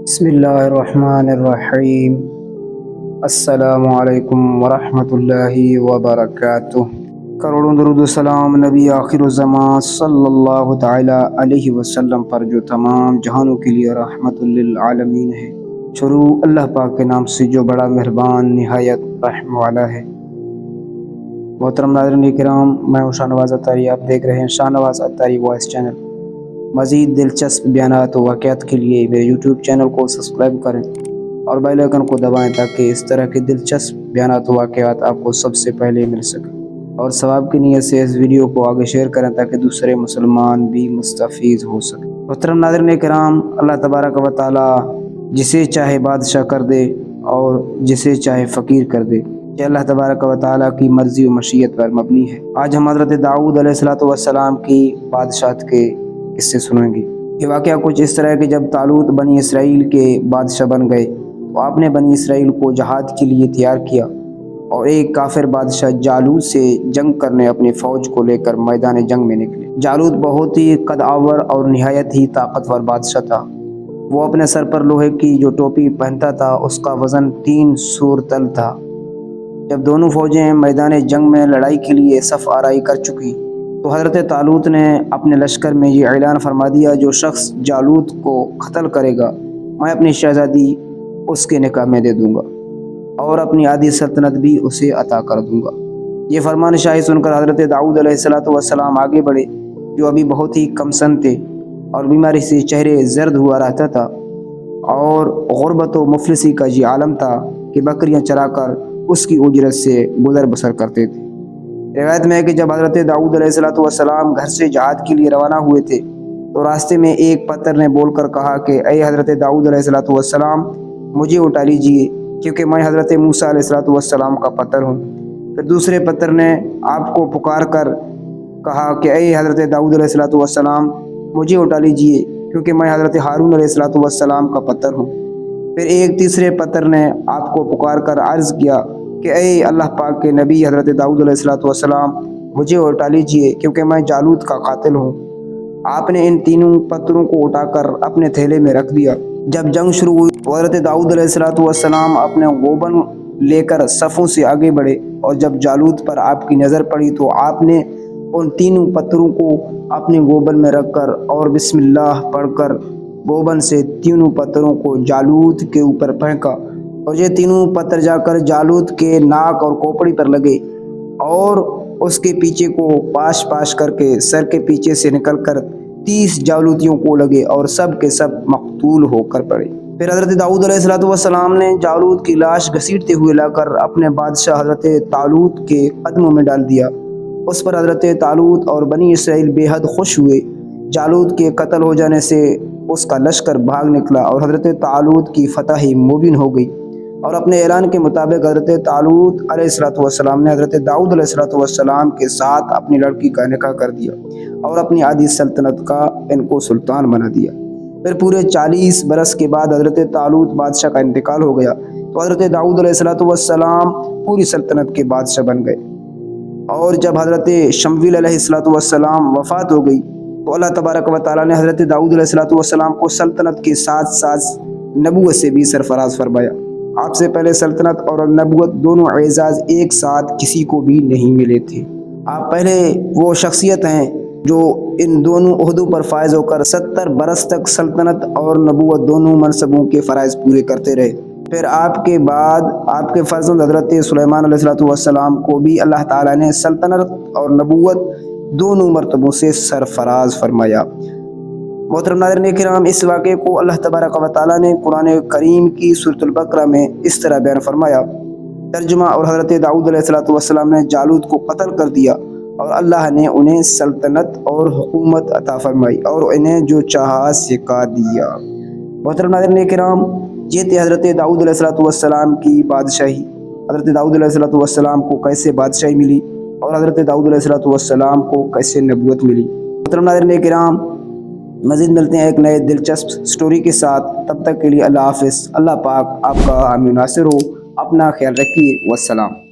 بسم اللہ الرحمن الرحیم۔ السلام علیکم ورحمۃ اللہ وبرکاتہ۔ کروڑوں درود و سلام نبی آخر الزمان صلی اللہ تعالی علیہ وسلم پر جو تمام جہانوں کے لیے رحمت للعالمین ہے۔ شروع اللہ پاک کے نام سے جو بڑا مہربان نہایت رحم والا ہے۔ محترم ناظرین کرام، میں ہوں شاہنواز اتاری، آپ دیکھ رہے ہیں شاہنواز اتاری وائس چینل۔ مزید دلچسپ بیانات و واقعات کے لیے میرے یوٹیوب چینل کو سبسکرائب کریں اور بیل آئیکن کو دبائیں تاکہ اس طرح کے دلچسپ بیانات و واقعات آپ کو سب سے پہلے مل سکیں، اور ثواب کی نیت سے اس ویڈیو کو آگے شیئر کریں تاکہ دوسرے مسلمان بھی مستفید ہو سکیں۔ محترم ناظرین کرام، اللہ تبارک و تعالی جسے چاہے بادشاہ کر دے اور جسے چاہے فقیر کر دے، یہ اللہ تبارک و تعالی کی مرضی و مشیت پر مبنی ہے۔ آج ہم حضرت داؤد علیہ السلام کی بادشاہت کے اس سے سنیں گے۔ یہ واقعہ کچھ اس طرح ہے کہ جب طالوت بنی اسرائیل کے بادشاہ بن گئے تو آپ نے بنی اسرائیل کو جہاد کے لیے تیار کیا، اور ایک کافر بادشاہ جالوت سے جنگ کرنے اپنی فوج کو لے کر میدان جنگ میں نکلے۔ جالوت بہت ہی قد آور اور نہایت ہی طاقتور بادشاہ تھا۔ وہ اپنے سر پر لوہے کی جو ٹوپی پہنتا تھا اس کا وزن 3 سور تل تھا۔ جب دونوں فوجیں میدان جنگ میں لڑائی کے لیے صف آرائی کر چکی تو حضرت طالوت نے اپنے لشکر میں یہ اعلان فرما دیا، جو شخص جالوت کو قتل کرے گا میں اپنی شہزادی اس کے نکاح میں دے دوں گا اور اپنی آدھی سلطنت بھی اسے عطا کر دوں گا۔ یہ فرمان شاہی سن کر حضرت داؤد علیہ السلام آگے بڑھے، جو ابھی بہت ہی کم سن تھے اور بیماری سے چہرے زرد ہوا رہتا تھا، اور غربت و مفلسی کا یہ عالم تھا کہ بکریاں چرا کر اس کی اجرت سے گزر بسر کرتے تھے۔ روایت میں ہے کہ جب حضرت داؤد علیہ السلام گھر سے جہاد کے لیے روانہ ہوئے تھے تو راستے میں ایک پتھر نے بول کر کہا کہ اے حضرت داؤد علیہ السلام، مجھے اٹھا لیجئے کیونکہ میں حضرت موسیٰ علیہ السلام کا پتر ہوں۔ پھر دوسرے پتھر نے آپ کو پکار کر کہا کہ اے حضرت داؤد علیہ السلام، مجھے اٹھا لیجئے کیونکہ میں حضرت ہارون علیہ السلام کا پتر ہوں۔ پھر ایک تیسرے پتھر نے آپ کو پکار کر عرض کیا کہ اے اللہ پاک کے نبی حضرت داؤد علیہ السلام، مجھے اٹھا لیجئے کیونکہ میں جالوت کا قاتل ہوں۔ آپ نے ان تینوں پتھروں کو اٹھا کر اپنے تھیلے میں رکھ دیا۔ جب جنگ شروع ہوئی تو حضرت داؤد علیہ السلام اپنے گوبن لے کر صفوں سے آگے بڑھے، اور جب جالوت پر آپ کی نظر پڑی تو آپ نے ان تینوں پتھروں کو اپنے گوبن میں رکھ کر اور بسم اللہ پڑھ کر گوبن سے تینوں پتھروں کو جالوت کے اوپر پھینکا، اور یہ تینوں پتھر جا کر جالوت کے ناک اور کھوپڑی پر لگے اور اس کے پیچھے کو پاش پاش کر کے سر کے پیچھے سے نکل کر 30 جالوتیوں کو لگے اور سب کے سب مقتول ہو کر پڑے۔ پھر حضرت داؤد علیہ السلام نے جالوت کی لاش گھسیٹتے ہوئے لا کر اپنے بادشاہ حضرت طالوت کے قدموں میں ڈال دیا۔ اس پر حضرت طالوت اور بنی اسرائیل بے حد خوش ہوئے۔ جالوت کے قتل ہو جانے سے اس کا لشکر بھاگ نکلا اور حضرت طالوت کی فتح مبین ہو گئی، اور اپنے اعلان کے مطابق حضرت طالوت علیہ السلام نے حضرت داؤد علیہ السلام کے ساتھ اپنی لڑکی کا نکاح کر دیا اور اپنی آدھی سلطنت کا ان کو سلطان بنا دیا۔ پھر پورے 40 برس کے بعد حضرت طالوت بادشاہ کا انتقال ہو گیا تو حضرت داؤد علیہ السلام پوری سلطنت کے بادشاہ بن گئے، اور جب حضرت شمویل علیہ السلام وفات ہو گئی تو اللہ تبارک و تعالیٰ نے حضرت داؤد علیہ السلام کو سلطنت کے ساتھ ساتھ نبوت سے بھی سرفراز فرمایا۔ آپ سے پہلے سلطنت اور نبوت دونوں اعزاز ایک ساتھ کسی کو بھی نہیں ملے تھے۔ آپ پہلے وہ شخصیت ہیں جو ان دونوں عہدوں پر فائز ہو کر 70 برس تک سلطنت اور نبوت دونوں منصبوں کے فرائض پورے کرتے رہے۔ پھر آپ کے بعد آپ کے فرزند حضرت سلیمان علیہ السلام کو بھی اللہ تعالیٰ نے سلطنت اور نبوت دونوں مرتبوں سے سرفراز فرمایا۔ محترم ناظرین کرام، اس واقعے کو اللہ تبارک و تعالیٰ نے قرآن کریم کی سورۃ البقرہ میں اس طرح بیان فرمایا۔ ترجمہ: اور حضرت داؤد علیہ السلام نے جالوت کو قتل کر دیا اور اللہ نے انہیں سلطنت اور حکومت عطا فرمائی اور انہیں جو چاہا سکھا دیا۔ محترم ناظرین کرام، یہ تھی حضرت داؤد علیہ السلام کی بادشاہی۔ حضرت داؤد علیہ السلام کو کیسے بادشاہی ملی اور حضرت داؤد علیہ السلام کو کیسے نبوت ملی۔ محترم ناظرین کرام، مزید ملتے ہیں ایک نئے دلچسپ سٹوری کے ساتھ، تب تک کے لیے اللہ حافظ۔ اللہ پاک آپ کا حامی و ناصر ہو۔ اپنا خیال رکھیے، والسلام۔